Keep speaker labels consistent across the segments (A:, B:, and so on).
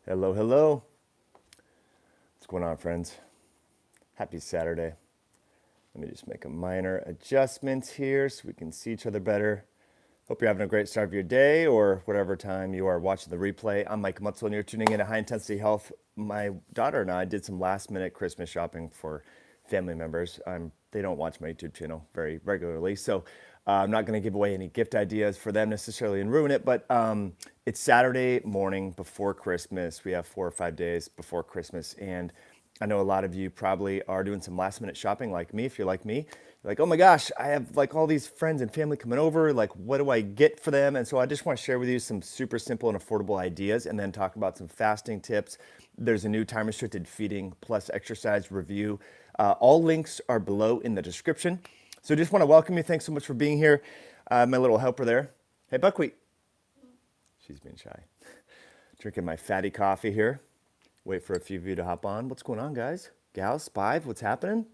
A: Hello, hello. What's going on, friends? Happy Saturday. Let me just make a minor adjustment here so we can see each other better. Hope you're having a great start of your day or whatever time you are watching the replay. I'm Mike Mutzel and you're tuning in to High Intensity Health. My daughter and I did some last minute Christmas shopping for family members. They don't watch my YouTube channel very regularly, so I'm not going to give away any gift ideas for them necessarily and ruin it, but it's Saturday morning before Christmas. We have 4 or 5 days before Christmas, and I know a lot of you probably are doing some last minute shopping like me. If you're like me, you're like, oh my gosh, I have like all these friends and family coming over. Like, what do I get for them? And so I just want to share with you some super simple and affordable ideas and then talk about some fasting tips. There's a new time restricted feeding plus exercise review. All links are below in the description. So just want to welcome you. Thanks so much for being here. My little helper there. Hey, Buckwheat. She's being shy. Drinking my fatty coffee here. Wait for a few of you to hop on. What's going on, guys? Gals, Spive, what's happening?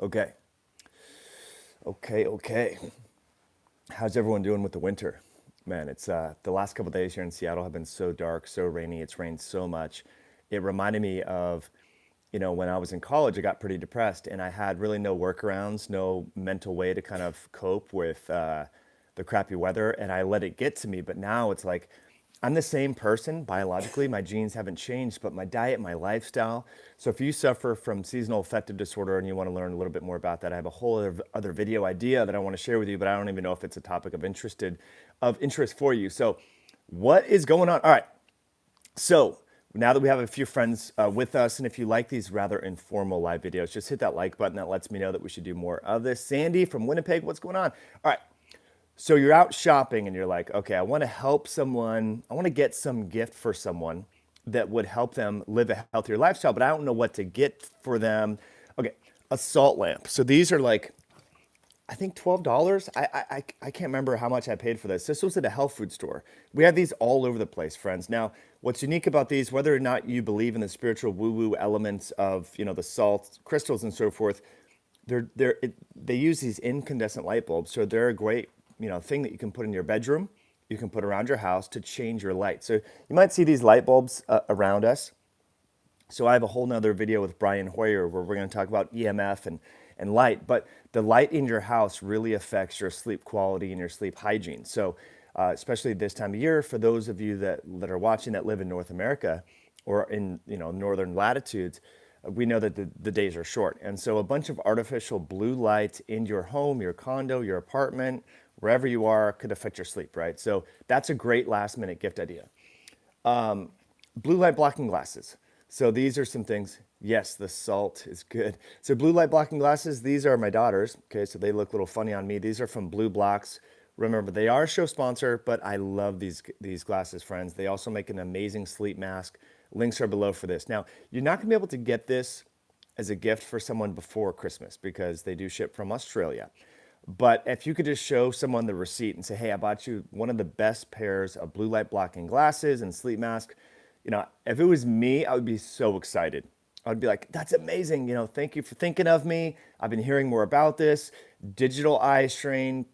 A: Okay. Okay. How's everyone doing with the winter? Man, it's the last couple of days here in Seattle have been so dark, so rainy. It's rained so much. It reminded me of, when I was in college, I got pretty depressed and I had really no workarounds, no mental way to kind of cope with the crappy weather, and I let it get to me. But now it's like, I'm the same person biologically. My genes haven't changed, but my diet, my lifestyle. So if you suffer from seasonal affective disorder and you want to learn a little bit more about that, I have a whole other video idea that I want to share with you, but I don't even know if it's a topic of interest for you. So what is going on? All right. So now that we have a few friends with us, and if you like these rather informal live videos, just hit that like button. That lets me know that we should do more of this. Sandy from Winnipeg, what's going on? All right. So you're out shopping and you're like, okay, I want to help someone. I want to get some gift for someone that would help them live a healthier lifestyle, but I don't know what to get for them. Okay, a salt lamp. So these are like, I think $12. I can't remember how much I paid for this. This was at a health food store. We have these all over the place, friends. Now, what's unique about these, whether or not you believe in the spiritual woo-woo elements of, the salt crystals and so forth, they use these incandescent light bulbs. So they're a great thing that you can put in your bedroom, you can put around your house to change your light. So you might see these light bulbs around us. So I have a whole nother video with Brian Hoyer where we're going to talk about EMF and light, but the light in your house really affects your sleep quality and your sleep hygiene. So especially this time of year, for those of you that are watching that live in North America or in northern latitudes, we know that the days are short. And so a bunch of artificial blue light in your home, your condo, your apartment, wherever you are could affect your sleep, right? So that's a great last minute gift idea. Blue light blocking glasses. So these are some things. Yes, the salt is good. So blue light blocking glasses, these are my daughter's. Okay, so they look a little funny on me. These are from Blue Blocks. Remember, they are a show sponsor, but I love these glasses, friends. They also make an amazing sleep mask. Links are below for this. Now, you're not gonna be able to get this as a gift for someone before Christmas because they do ship from Australia. But if you could just show someone the receipt and say, hey, I bought you one of the best pairs of blue light blocking glasses and sleep mask, if it was me, I would be so excited. I'd be like, that's amazing. Thank you for thinking of me. I've been hearing more about this. Digital eye strain,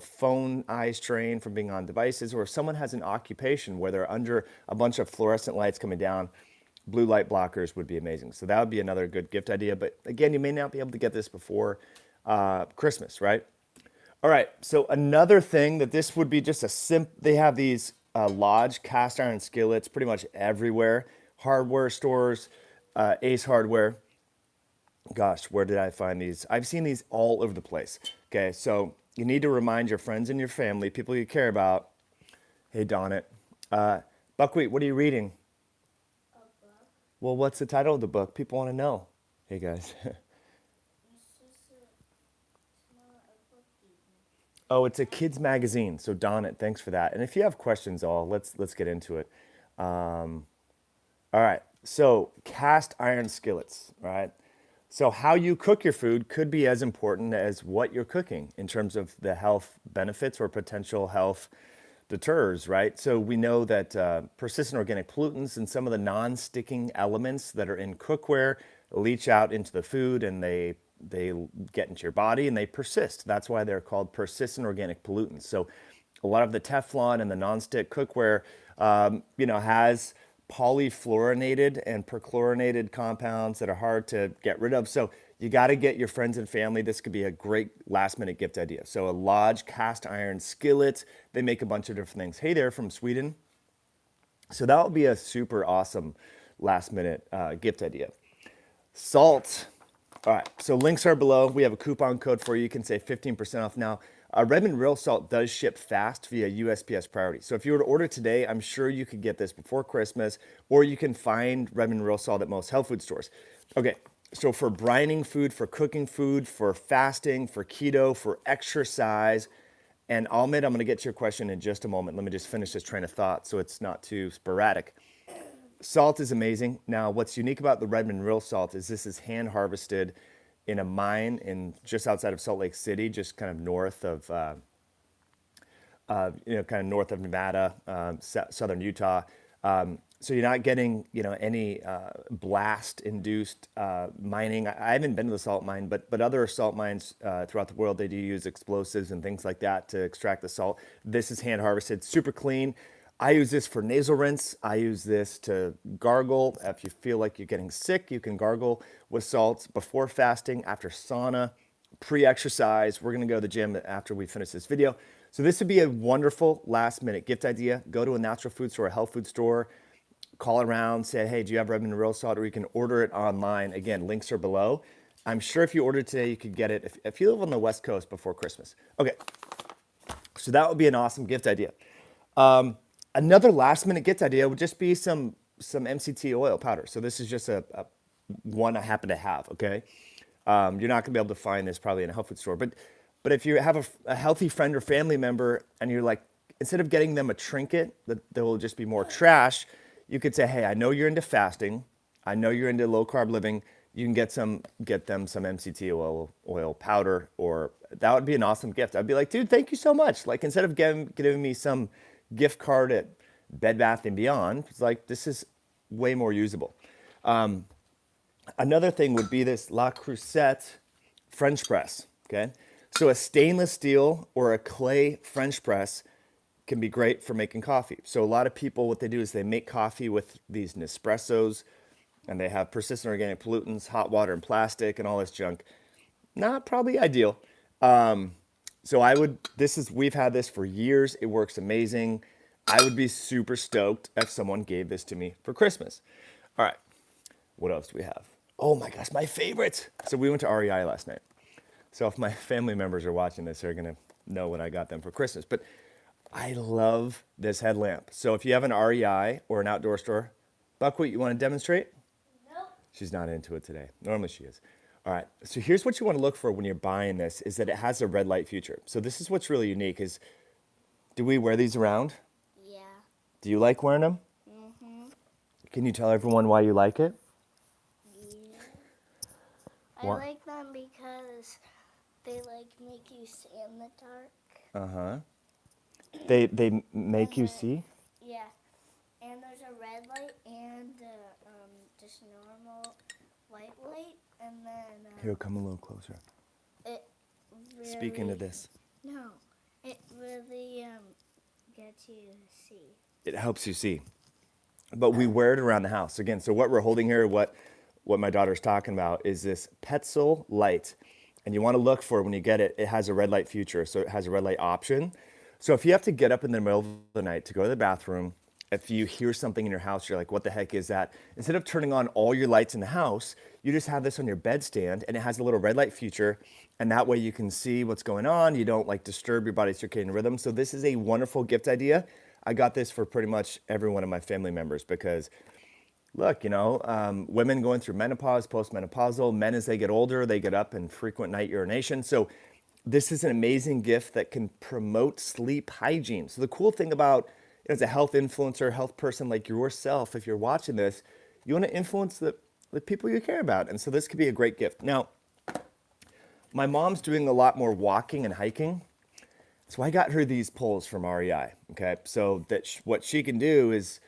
A: phone eye strain from being on devices, or if someone has an occupation where they're under a bunch of fluorescent lights coming down, blue light blockers would be amazing. So that would be another good gift idea. But again, you may not be able to get this before Christmas, right? All right, so another thing that this would be just they have these Lodge cast iron skillets pretty much everywhere. Hardware stores, Ace Hardware. Gosh, where did I find these? I've seen these all over the place. Okay, so you need to remind your friends and your family, people you care about. Hey, Donnet. Buckwheat, what are you reading?
B: A book.
A: Well, what's the title of the book? People want to know. Hey, guys.
B: It's not a book even.
A: Oh, it's a kids magazine. So Donnet, thanks for that. And if you have questions, let's get into it. All right. So cast iron skillets, right? So how you cook your food could be as important as what you're cooking in terms of the health benefits or potential health deters, right? So we know that persistent organic pollutants and some of the non-sticking elements that are in cookware leach out into the food and they get into your body and they persist. That's why they're called persistent organic pollutants. So a lot of the Teflon and the non-stick cookware Has polyfluorinated and perchlorinated compounds that are hard to get rid of. So you got to get your friends and family. This could be a great last minute gift idea. So a Lodge cast iron skillet. They make a bunch of different things. Hey, they're from Sweden. So that would be a super awesome last minute gift idea. Salt. All right, so links are below. We have a coupon code for you. You can save 15% off now. Redmond Real Salt does ship fast via USPS Priority. So if you were to order today, I'm sure you could get this before Christmas, or you can find Redmond Real Salt at most health food stores. Okay, so for brining food, for cooking food, for fasting, for keto, for exercise, and I'll admit I'm going to get to your question in just a moment. Let me just finish this train of thought so it's not too sporadic. Salt is amazing. Now, what's unique about the Redmond Real Salt is this is hand harvested in a mine in just outside of Salt Lake City, just kind of north of, kind of north of Nevada, southern Utah. So you're not getting, any blast-induced mining. I haven't been to the salt mine, but other salt mines throughout the world, they do use explosives and things like that to extract the salt. This is hand harvested, super clean. I use this for nasal rinse. I use this to gargle. If you feel like you're getting sick, you can gargle with salts before fasting, after sauna, pre-exercise. We're gonna go to the gym after we finish this video. So this would be a wonderful last minute gift idea. Go to a natural food store, a health food store, call around, say, hey, do you have Redmond Real Salt? Or you can order it online. Again, links are below. I'm sure if you order today, you could get it if you live on the West Coast before Christmas. Okay, so that would be an awesome gift idea. Another last minute gift idea would just be some MCT oil powder. So this is just a one I happen to have, okay? You're not gonna be able to find this probably in a health food store, but if you have a healthy friend or family member and you're like, instead of getting them a trinket that will just be more trash, you could say, hey, I know you're into fasting. I know you're into low carb living. You can get them some MCT oil powder, or that would be an awesome gift. I'd be like, dude, thank you so much. Like instead of giving me some gift card at Bed Bath and Beyond, it's like this is way more usable. Another thing would be this La Crusette French press. Okay, so a stainless steel or a clay French press can be great for making coffee. So a lot of people, what they do is they make coffee with these Nespressos, and they have persistent organic pollutants, hot water, and plastic, and all this junk. Not probably ideal. So we've had this for years. It works amazing. I would be super stoked if someone gave this to me for Christmas. All right, what else do we have? Oh my gosh, my favorite. So we went to REI last night. So if my family members are watching this, they're gonna know what I got them for Christmas. But I love this headlamp. So if you have an REI or an outdoor store, Buckwheat, you wanna demonstrate?
B: Nope.
A: She's not into it today. Normally she is. All right, so here's what you want to look for when you're buying this, is that it has a red light feature. So this is what's really unique is, do we wear these around?
B: Yeah.
A: Do you like wearing them?
B: Mm-hmm.
A: Can you tell everyone why you like it?
B: Yeah.
A: What?
B: I like them because they make you see in the dark.
A: Uh-huh. They make you see?
B: Yeah. And there's a red light and just normal white light, and then
A: Here, come a little closer.
B: it really,
A: Speak into this.
B: No, it really gets you to see.
A: It helps you see. But we wear it around the house. Again, so what we're holding here, what my daughter's talking about is this Petzl Light. And you want to look for, when you get it, it has a red light feature, so it has a red light option. So if you have to get up in the middle of the night to go to the bathroom, if you hear something in your house, you're like, what the heck is that? Instead of turning on all your lights in the house, you just have this on your bedstand, and it has a little red light feature, and that way you can see what's going on. You don't like disturb your body's circadian rhythm. So this is a wonderful gift idea. I got this for pretty much every one of my family members because, look, women going through menopause, postmenopausal, men as they get older, they get up in frequent night urination. So this is an amazing gift that can promote sleep hygiene. So the cool thing about, as a health influencer, health person like yourself, if you're watching this, you want to influence the people you care about. And so this could be a great gift. Now, my mom's doing a lot more walking and hiking. So I got her these poles from REI, okay? So that what she can do is,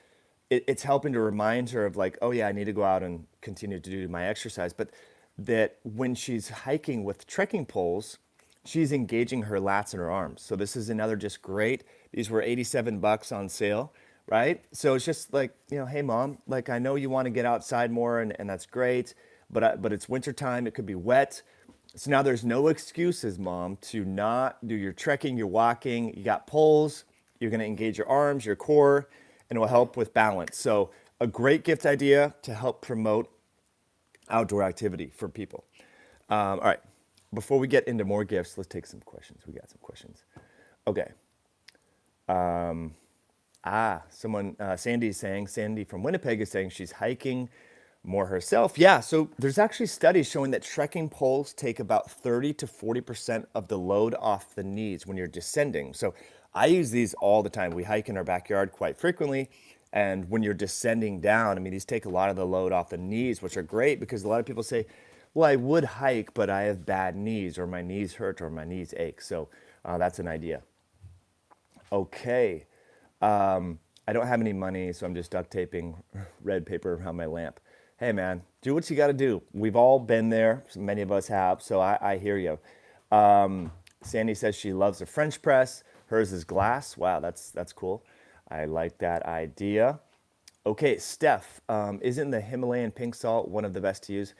A: it's helping to remind her of like, oh yeah, I need to go out and continue to do my exercise. But that when she's hiking with trekking poles, she's engaging her lats and her arms. So this is another just great. These were $87 on sale. right? So it's just like, hey mom, like I know you want to get outside more and that's great, but it's wintertime, it could be wet. So now there's no excuses, mom, to not do your trekking, your walking. You got poles, you're going to engage your arms, your core, and it will help with balance. So a great gift idea to help promote outdoor activity for people. All right, before we get into more gifts, let's take some questions. We got some questions. Okay. Sandy from Winnipeg is saying she's hiking more herself. Yeah, so there's actually studies showing that trekking poles take about 30 to 40% of the load off the knees when you're descending. So I use these all the time. We hike in our backyard quite frequently. And when you're descending down, I mean, these take a lot of the load off the knees, which are great because a lot of people say, well, I would hike, but I have bad knees or my knees hurt or my knees ache. So that's an idea. Okay. I don't have any money, so I'm just duct taping red paper around my lamp. Hey, man, do what you got to do. We've all been there. Many of us have, so I hear you. Sandy says she loves a French press. Hers is glass. Wow, that's cool. I like that idea. Okay, Steph, isn't the Himalayan pink salt one of the best to use?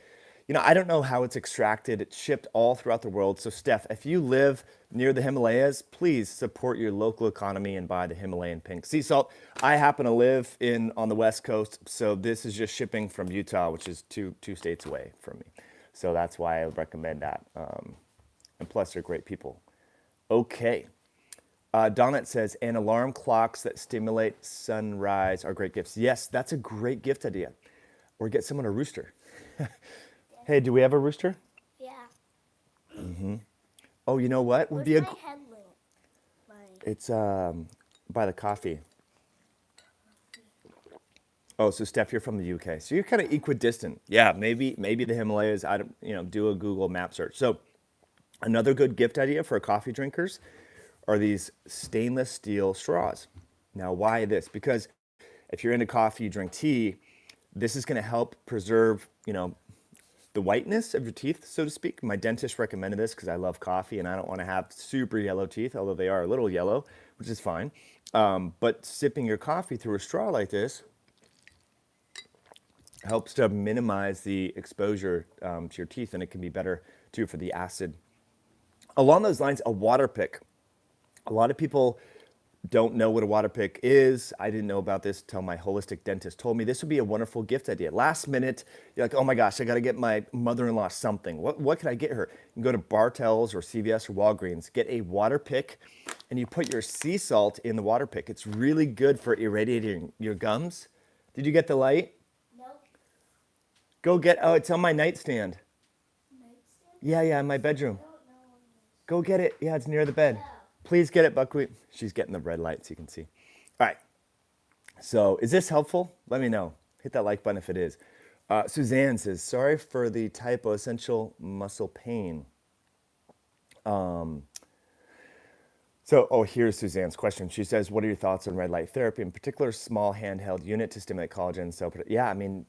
A: I don't know how it's extracted. It's shipped all throughout the world. So, Steph, if you live near the Himalayas, please support your local economy and buy the Himalayan pink sea salt. I happen to live on the West Coast, so this is just shipping from Utah, which is two states away from me. So that's why I would recommend that. And plus, they're great people. Okay. Donut says, and alarm clocks that stimulate sunrise are great gifts. Yes, that's a great gift idea. Or get someone a rooster. Hey, do we have a rooster?
B: Yeah.
A: Oh, you know what? Would
B: Where's
A: be
B: my
A: a.
B: headlamp?
A: It's by the coffee. Oh, so Steph, you're from the UK, so you're kind of equidistant. Yeah, maybe the Himalayas. I don't, do a Google map search. So another good gift idea for coffee drinkers are these stainless steel straws. Now, why this? Because if you're into coffee, you drink tea, this is going to help preserve, the whiteness of your teeth, so to speak. My dentist recommended this because I love coffee and I don't want to have super yellow teeth, although they are a little yellow, which is fine. But sipping your coffee through a straw like this helps to minimize the exposure to your teeth, and it can be better too for the acid. Along those lines, a water pick. A lot of people don't know what a water pick is. I didn't know about this until my holistic dentist told me this would be a wonderful gift idea. Last minute, you're like, oh my gosh, I got to get my mother-in-law something. What can I get her? You can go to Bartell's or CVS or Walgreens, get a water pick, and you put your sea salt in the water pick. It's really good for irradiating your gums. Did you get the light?
B: Nope.
A: Oh, it's on my nightstand.
B: Nightstand?
A: Yeah, in my bedroom.
B: I don't know what it is.
A: Go get it. Yeah, it's near the bed.
B: Yeah.
A: Please get it, Buckwheat. She's getting the red light so you can see. All right. So is this helpful? Let me know. Hit that like button if it is. Suzanne says, sorry for the typo, essential muscle pain. Here's Suzanne's question. She says, what are your thoughts on red light therapy, in particular, small handheld unit to stimulate collagen? So, yeah, I mean,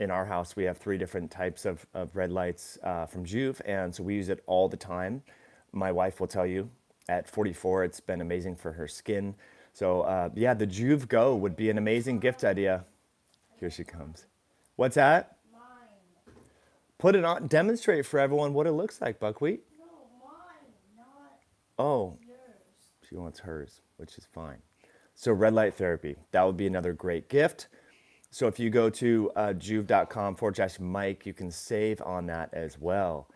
A: in our house, we have 3 different types of red lights from Juve, and so we use it all the time. My wife will tell you, at 44, it's been amazing for her skin. So, the Juve Go would be an amazing gift idea. Here she comes. What's that?
B: Mine.
A: Put it on, demonstrate for everyone what it looks like, Buckwheat.
B: No, mine, not
A: Oh,
B: yours.
A: she wants hers, which is fine. So red light therapy, that would be another great gift. So if you go to juve.com/Mike, you can save on that as well.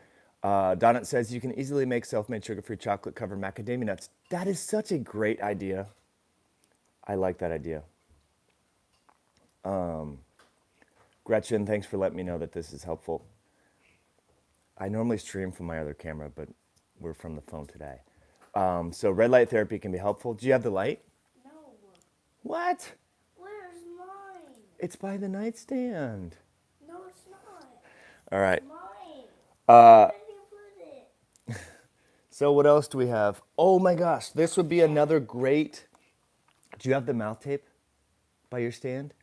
A: Donut says you can easily make self-made sugar-free chocolate covered macadamia nuts. That is such a great idea. I like that idea. Gretchen, thanks for letting me know that this is helpful. I normally stream from my other camera, but we're from the phone today. So red light therapy can be helpful. Do you have the light?
B: No.
A: What?
B: Where's mine?
A: It's by the nightstand.
B: No, it's not.
A: All right.
B: Mine.
A: Uh,
B: Where did you put it?
A: So what else do we have? Oh my gosh, this would be another great. Do you have the mouth tape by your stand?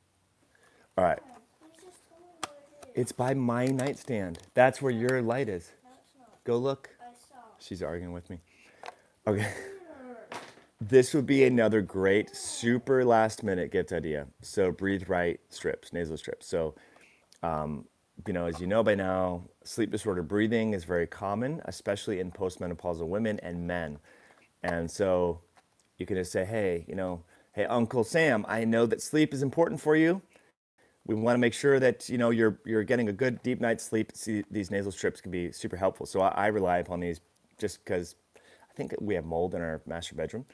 A: All right.
B: You just told me where it is.
A: It's by my nightstand. That's where your light is.
B: No, it's not.
A: Go look.
B: I saw.
A: She's arguing with me. Okay.
B: Here.
A: This would be another great, super last minute gift idea. So breathe right strips, nasal strips. So, as you know by now, sleep disorder breathing is very common, especially in postmenopausal women and men. And so you can just say, hey, hey, Uncle Sam, I know that sleep is important for you. We want to make sure that you're getting a good deep night's sleep. See, these nasal strips can be super helpful. So I rely upon these just because I think we have mold in our master bedroom,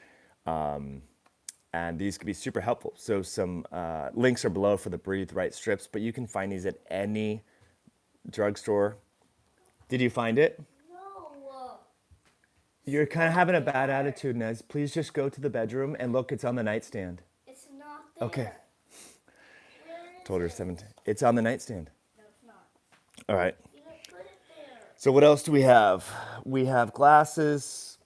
A: and these could be super helpful. So some links are below for the Breathe Right strips, but you can find these at any drugstore. Did you find it?
B: No.
A: You're kind of having a bad attitude, Nez. Please just go to the bedroom and look. It's on the nightstand.
B: It's not there.
A: Okay.
B: Where is
A: Told her
B: it?
A: 17. It's on the nightstand.
B: No, it's not.
A: All right.
B: You didn't put it there.
A: So what else do we have? We have glasses.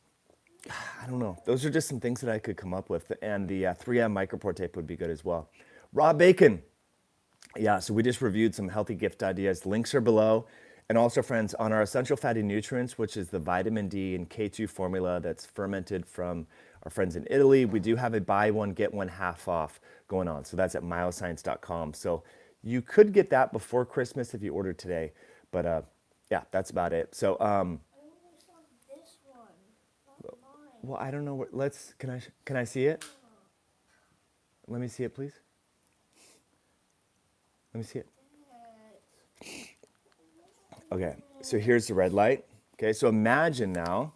A: I don't know. Those are just some things that I could come up with. And the 3M micropore tape would be good as well. Raw bacon. Yeah, so we just reviewed some healthy gift ideas. Links are below. And also, friends, on our essential fatty nutrients, which is the vitamin D and K2 formula that's fermented from our friends in Italy, we do have a buy one, get one half off going on. So that's at myoscience.com. So you could get that before Christmas if you order today. But yeah, that's about it. So,
B: I only saw this one, not mine.
A: well, I don't know what, can I see it? Let me see it, please. Let me see it. Okay, so here's the red light. Okay, so imagine now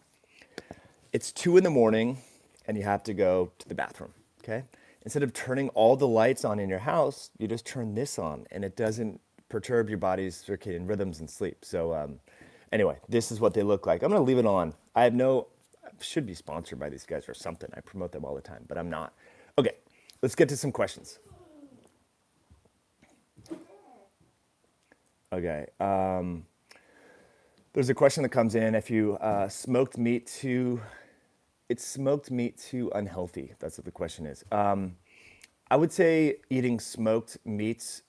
A: it's 2 in the morning and you have to go to the bathroom. Okay, instead of turning all the lights on in your house, you just turn this on and it doesn't perturb your body's circadian rhythms and sleep. So, anyway, this is what they look like. I'm gonna leave it on. I should be sponsored by these guys or something. I promote them all the time, but I'm not. Okay, let's get to some questions. Okay. There's a question that comes in. If you it's smoked meat too unhealthy? That's what the question is. I would say eating smoked meats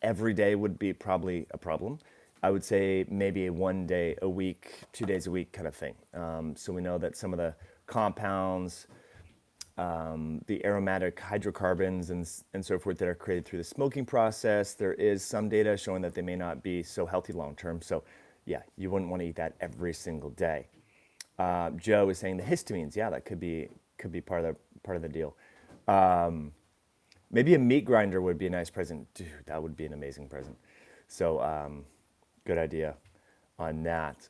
A: every day would be probably a problem. I would say maybe a 1 day a week, 2 days a week kind of thing. So we know that some of the compounds, the aromatic hydrocarbons and so forth that are created through the smoking process, there is some data showing that they may not be so healthy long term. So yeah, you wouldn't want to eat that every single day. Joe is saying the histamines, yeah, that could be part of the deal. Maybe a meat grinder would be a nice present. Dude, that would be an amazing present. So good idea on that.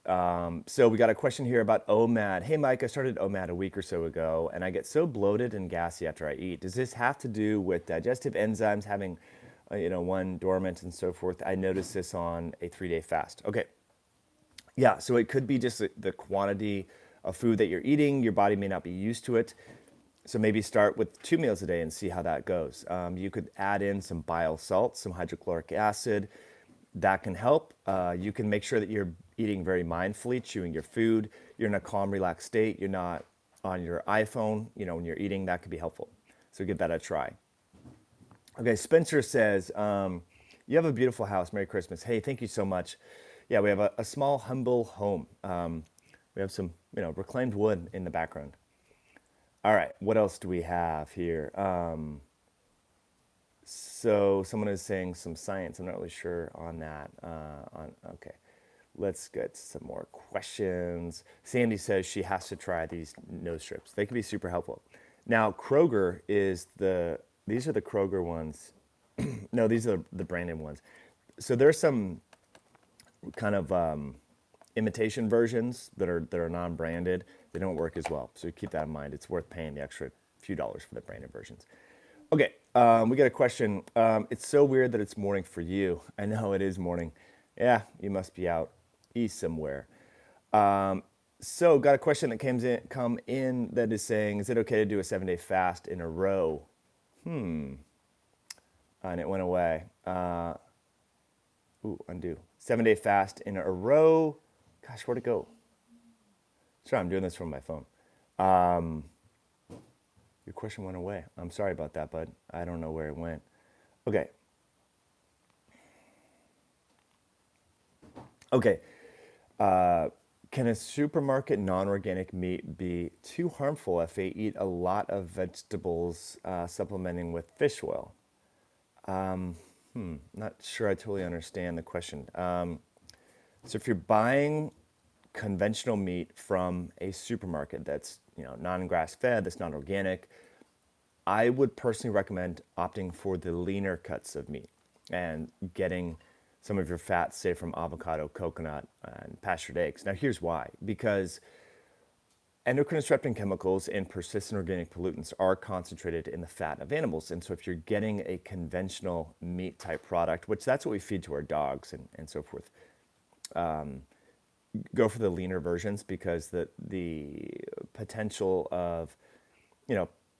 A: So we got a question here about OMAD. Hey, Mike, I started OMAD a week or so ago, and I get so bloated and gassy after I eat. Does this have to do with digestive enzymes having, one dormant and so forth? I noticed this on a 3-day fast. Okay. Yeah, so it could be just the quantity of food that you're eating. Your body may not be used to it. So maybe start with 2 meals a day and see how that goes. You could add in some bile salts, some hydrochloric acid. That can help. You can make sure that you're eating very mindfully, chewing your food. You're in a calm, relaxed state. You're not on your iPhone, when you're eating. That could be helpful. So give that a try. Okay, Spencer says, you have a beautiful house. Merry Christmas. Hey, thank you so much. Yeah, we have a small, humble home. We have some, reclaimed wood in the background. All right, what else do we have here? So someone is saying some science. I'm not really sure on that. Okay, let's get some more questions. Sandy says she has to try these nose strips. They can be super helpful. Now Kroger these are the Kroger ones. No, these are the branded ones. So there's some kind of imitation versions that are non-branded. They don't work as well. So keep that in mind. It's worth paying the extra few dollars for the branded versions. Okay, we got a question. It's so weird that it's morning for you. I know it is morning. Yeah, you must be out east somewhere. So got a question that come in that is saying, is it okay to do a 7-day fast in a row? And it went away. Undo. 7-day fast in a row. Gosh, where'd it go? Sorry, I'm doing this from my phone. Your question went away. I'm sorry about that, bud. I don't know where it went. Okay. Okay. Can a supermarket non-organic meat be too harmful if they eat a lot of vegetables, supplementing with fish oil? Not sure I totally understand the question. So if you're buying conventional meat from a supermarket that's non-grass fed, that's not organic, I would personally recommend opting for the leaner cuts of meat and getting some of your fats, say from avocado, coconut, and pastured eggs. Now here's why: because endocrine disrupting chemicals and persistent organic pollutants are concentrated in the fat of animals. And so if you're getting a conventional meat type product, which that's what we feed to our dogs and so forth, go for the leaner versions, because the potential of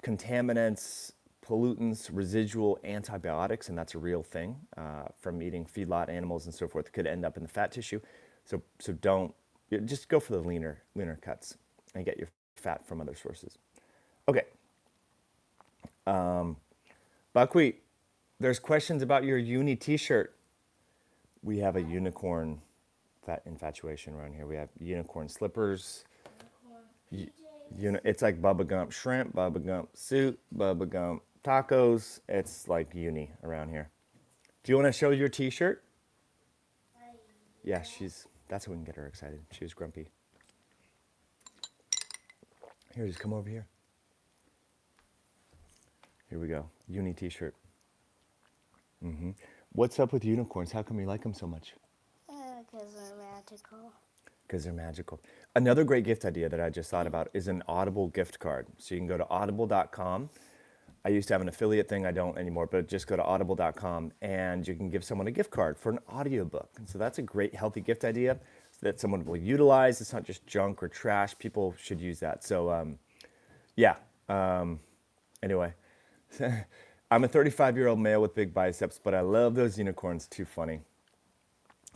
A: contaminants, pollutants, residual antibiotics, and that's a real thing from eating feedlot animals and so forth, could end up in the fat tissue. So don't, just go for the leaner cuts and get your fat from other sources. Okay. Buckwheat, there's questions about your uni t-shirt. We have a unicorn infatuation around here. We have unicorn slippers. It's like Bubba Gump shrimp, Bubba Gump suit, Bubba Gump tacos. It's like uni around here. Do you want to show your t-shirt? Yeah, that's when we can get her excited. She was grumpy. Here, just come over here. Here we go. Uni t-shirt. What's up with unicorns? How come you like them so much?
B: Because they're magical.
A: Because they're magical. Another great gift idea that I just thought about is an Audible gift card. So you can go to audible.com. I used to have an affiliate thing. I don't anymore, but just go to audible.com and you can give someone a gift card for an audiobook. And so that's a great, healthy gift idea that someone will utilize. It's not just junk or trash. People should use that. So, anyway, I'm a 35-year-old male with big biceps, but I love those unicorns. Too funny.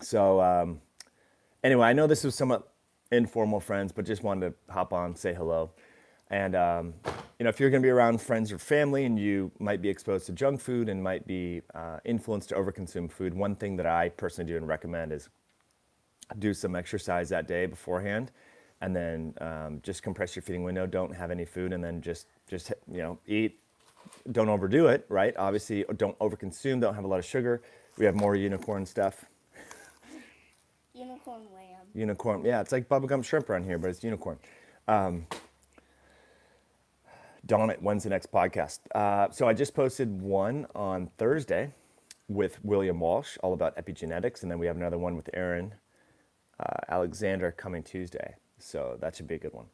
A: So, anyway, I know this was somewhat informal, friends, but just wanted to hop on, say hello. And, if you're going to be around friends or family and you might be exposed to junk food and might be influenced to overconsume food, one thing that I personally do and recommend is do some exercise that day beforehand, and then just compress your feeding window. Don't have any food, and then just eat. Don't overdo it, right? Obviously, don't overconsume. Don't have a lot of sugar. We have more unicorn stuff.
B: Unicorn lamb.
A: Unicorn, yeah, it's like bubblegum shrimp around here, but it's unicorn. Dawn it, when's the next podcast? So I just posted one on Thursday with William Walsh, all about epigenetics, and then we have another one with Aaron Alexander coming Tuesday. So that should be a good one.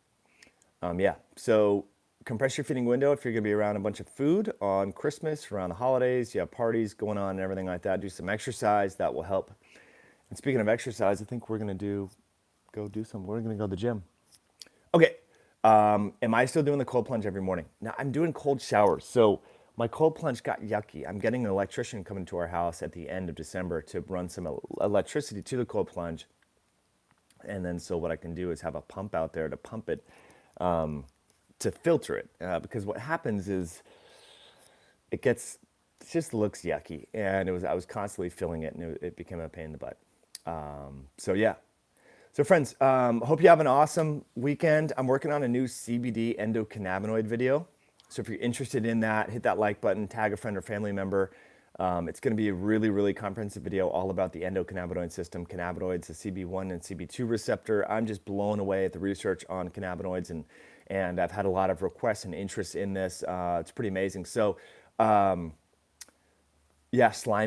A: So compress your feeding window if you're going to be around a bunch of food on Christmas, around the holidays, you have parties going on and everything like that. Do some exercise, that will help. And speaking of exercise, I think we're going to we're going to go to the gym. Okay. Am I still doing the cold plunge every morning? Now, I'm doing cold showers. So my cold plunge got yucky. I'm getting an electrician coming to our house at the end of December to run some electricity to the cold plunge. And then so what I can do is have a pump out there to pump it, to filter it. Because what happens is it just looks yucky. And I was constantly filling it, and it became a pain in the butt. So friends, hope you have an awesome weekend. I'm working on a new CBD endocannabinoid video. So if you're interested in that, hit that like button, tag a friend or family member. It's going to be a really, really comprehensive video all about the endocannabinoid system, cannabinoids, the CB1 and CB2 receptor. I'm just blown away at the research on cannabinoids, and I've had a lot of requests and interest in this. It's pretty amazing. So, slime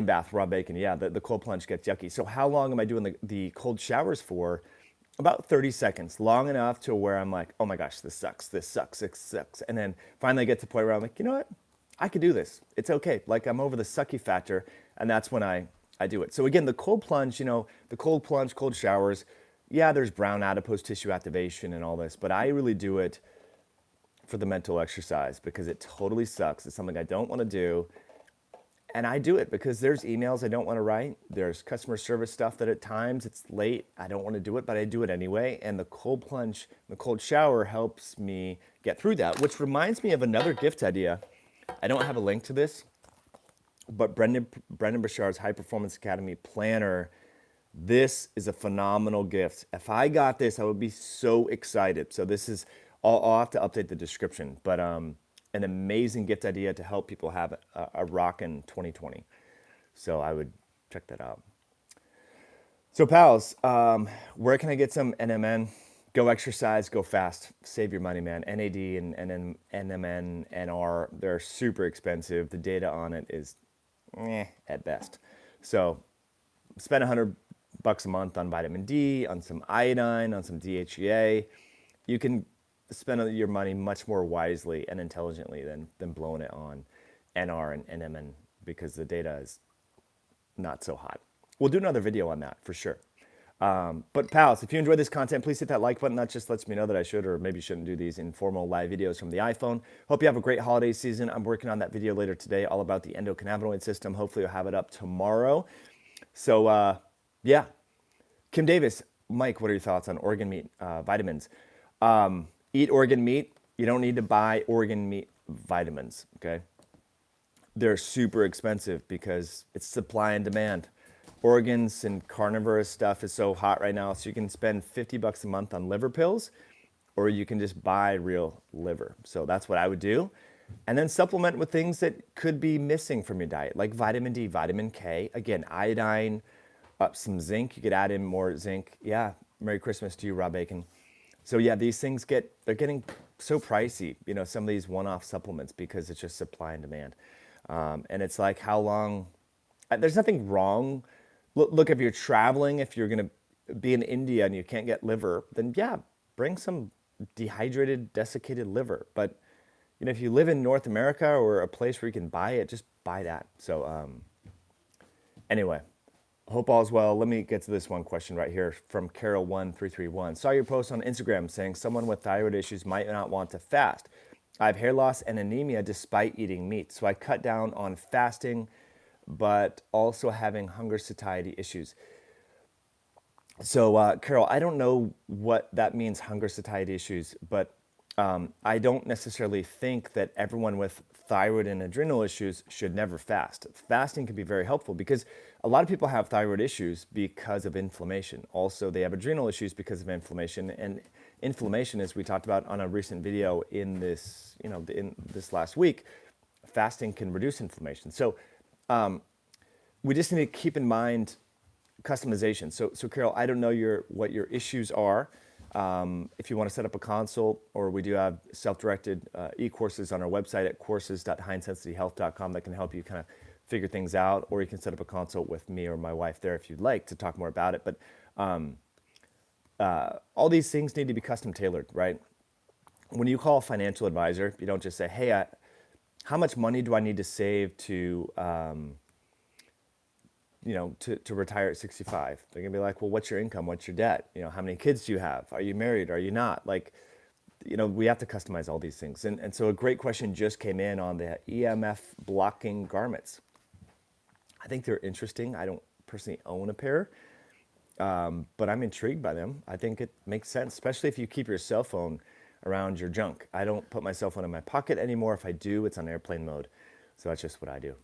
A: bath, raw bacon. Yeah, the cold plunge gets yucky. So how long am I doing the cold showers for? About 30 seconds, long enough to where I'm like, oh my gosh, this sucks. And then finally I get to the point where I'm like, you know what? I could do this. It's okay. Like, I'm over the sucky factor, and that's when I do it. So again, the cold plunge, cold showers, yeah, there's brown adipose tissue activation and all this, but I really do it for the mental exercise because it totally sucks. It's something I don't want to do. And I do it because there's emails I don't want to write. There's customer service stuff that at times it's late. I don't want to do it, but I do it anyway. And the cold plunge, the cold shower helps me get through that, which reminds me of another gift idea. I don't have a link to this, but Brendan Burchard's High Performance Academy planner This is a phenomenal gift. If I got this, I would be so excited. So this is, I'll have to update the description, but an amazing gift idea to help people have a rockin' 2020. So I would check that out. So pals, where can I get some NMN? Go exercise, go fast, save your money, man. NAD and NMN, NR, they're super expensive. The data on it is at best. So spend $100 a month on vitamin D, on some iodine, on some DHEA. You can spend your money much more wisely and intelligently than blowing it on NR and NMN because the data is not so hot. We'll do another video on that for sure. But pals, if you enjoyed this content, please hit that like button. That just lets me know that I should or maybe shouldn't do these informal live videos from the iPhone. Hope you have a great holiday season. I'm working on that video later today all about the endocannabinoid system. Hopefully I'll have it up tomorrow. So yeah, Kim Davis, Mike, what are your thoughts on organ meat vitamins? Eat organ meat. You don't need to buy organ meat vitamins, okay? They're super expensive because it's supply and demand. Organs and carnivorous stuff is so hot right now, so you can spend $50 a month on liver pills, or you can just buy real liver. So that's what I would do. And then supplement with things that could be missing from your diet, like vitamin D, vitamin K, again, iodine, some zinc. You could add in more zinc. Yeah, Merry Christmas to you, Rob Bacon. So yeah, these things they're getting so pricey, you know, some of these one-off supplements because it's just supply and demand. And it's like, how long, there's nothing wrong. Look, if you're traveling, if you're going to be in India and you can't get liver, then yeah, bring some dehydrated, desiccated liver. But, you know, if you live in North America or a place where you can buy it, just buy that. So anyway, hope all's well. Let me get to this one question right here from Carol1331. Saw your post on Instagram saying someone with thyroid issues might not want to fast. I have hair loss and anemia despite eating meat. So I cut down on fasting, but also having hunger satiety issues. So Carol, I don't know what that means, hunger satiety issues, but I don't necessarily think that everyone with thyroid and adrenal issues should never fast. Fasting can be very helpful because a lot of people have thyroid issues because of inflammation. Also, they have adrenal issues because of inflammation. And inflammation, as we talked about on a recent video in this, in this last week, fasting can reduce inflammation. So we just need to keep in mind customization. So Carol, I don't know what your issues are. If you want to set up a consult, or we do have self-directed e-courses on our website at courses.hindsensityhealth.com that can help you kind of figure things out, or you can set up a consult with me or my wife there if you'd like to talk more about it. But all these things need to be custom tailored, right? When you call a financial advisor, you don't just say, hey, how much money do I need to save to retire at 65. They're gonna be like, well, what's your income? What's your debt? How many kids do you have? Are you married? Are you not? Like, we have to customize all these things. And so a great question just came in on the EMF blocking garments. I think they're interesting. I don't personally own a pair, but I'm intrigued by them. I think it makes sense, especially if you keep your cell phone around your junk. I don't put my cell phone in my pocket anymore. If I do, it's on airplane mode. So that's just what I do.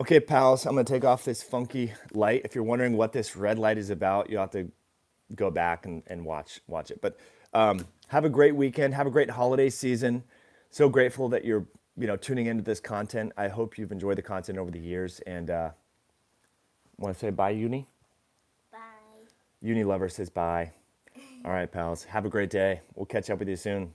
A: Okay, pals, I'm going to take off this funky light. If you're wondering what this red light is about, you'll have to go back and watch it. But have a great weekend. Have a great holiday season. So grateful that you're tuning into this content. I hope you've enjoyed the content over the years. And want to say bye, Uni?
B: Bye.
A: Uni Lover says bye. All right, pals. Have a great day. We'll catch up with you soon.